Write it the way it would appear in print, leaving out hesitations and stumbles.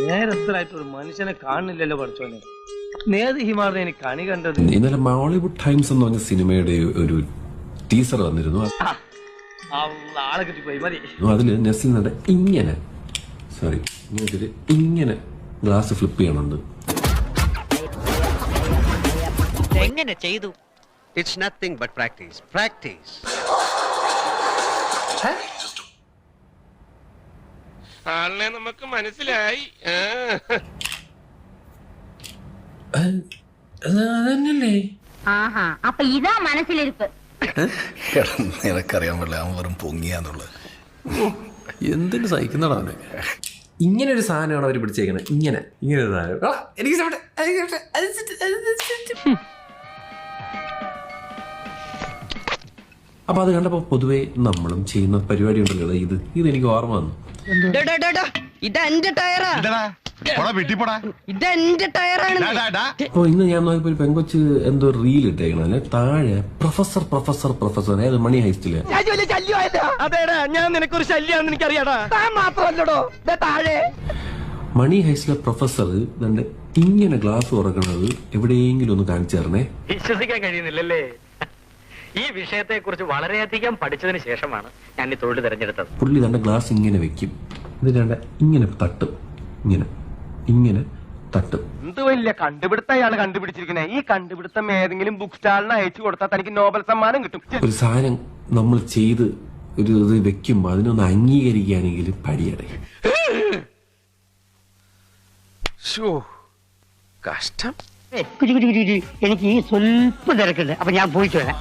നേരത്തിലായിട്ട് ഒരു മനുഷ്യനെ കാണുന്നില്ലല്ലോ പഠിച്ചോനെ. നേത് ഹിമാറിനെ എനിക്ക് കണി കണ്ടത്. ഇന്നലെ മോളിവുഡ് ടൈംസ് എന്ന് പറഞ്ഞ സിനിമയുടെ ഒരു ടീസർ വന്നിരുന്നു. ആളെ കിട്ടിപ്പോയി മതി. അതില് നെസ്ലിൻ നട ഇങ്ങനെ ഇങ്ങനെ ഗ്ലാസ് ഫ്ലിപ്പ് ചെയ്യണുണ്ട്. എങ്ങനെ ചെയ്തു? It's nothing but practice. Practice. ആളിനെ നമുക്ക് മനസ്സിലായി. അതന്നല്ലേ? ആഹാ, അപ്പൊ ഇതാ മനസ്സിലിരിപ്പ്. നിനക്കറിയാൻ പറ്റില്ല, അവൻ വെറും പൊങ്ങിയാന്നുള്ളത്. എന്തിനു സഹിക്കുന്നടാ അവനെ. ഇങ്ങനെ ഒരു സാധനമാണ് അവർ പിടിച്ചേക്കണേ. ഇങ്ങനെ ഒരു സാധനം അപ്പൊ അത് കണ്ടപ്പോ പൊതുവെ നമ്മളും ചെയ്യുന്ന പരിപാടി ഉണ്ടല്ലോ, ഇത് എനിക്ക് ഓർമ്മ വന്നു. ഇതെന്റെ ടയറാ, ഇതെന്റെ ടയറാണ്. അപ്പൊ ഇന്ന് ഞാൻ നോക്കിയപ്പോ ഒരു പെങ്കൊച്ച് എന്തോ റീൽ ഇട്ടേക്കണേ. താഴെ പ്രൊഫസർ പ്രൊഫസർ പ്രൊഫസർ ഏത് മണി ഹൈസ്റ്റില്. അതേടാ, ഞാൻ നിനക്കൊരു ശല്യാണെന്ന് എനിക്കറിയാടാ. മാത്രമല്ലടോ താഴെ മണി ഹൈസ്റ്റിലെ പ്രൊഫസർ ദണ്ട് ഇങ്ങനെ ഗ്ലാസ് തുറക്കണത് എവിടെയെങ്കിലും ഒന്ന് കാണിച്ചു തരണേ. വിശ്വസിക്കാൻ കഴിയുന്നില്ലല്ലേ? ഈ വിഷയത്തെ കുറിച്ച് വളരെയധികം പഠിച്ചതിന് ശേഷമാണ് ഞാൻ ഈ തൊഴിൽ തിരഞ്ഞെടുത്തത്. പുള്ളി തന്റെ ഗ്ലാസ് ഇങ്ങനെ വെക്കും, ഇത് കണ്ട ഇങ്ങനെ തട്ടും, ഇങ്ങനെ തട്ടും. എന്ത് വലിയ കണ്ടുപിടുത്തം അയാൾ കണ്ടുപിടിച്ചിരിക്കണേ. ഈ കണ്ടുപിടുത്തം ഏതെങ്കിലും ബുക്ക് സ്റ്റാളിന് അയച്ചു കൊടുത്താൽ തനിക്ക് നോബൽ സമ്മാനം കിട്ടും. ഒരു സാധനം നമ്മൾ ചെയ്ത് ഒരു ഇത് വെക്കുമ്പോ അതിനൊന്ന് അംഗീകരിക്കുകയാണെങ്കിൽ പടിയടേ. കഷ്ടം. എനിക്ക് ഈ സ്വല്പം തിരക്കുണ്ട്, അപ്പൊ ഞാൻ പോയിട്ട് വരാം.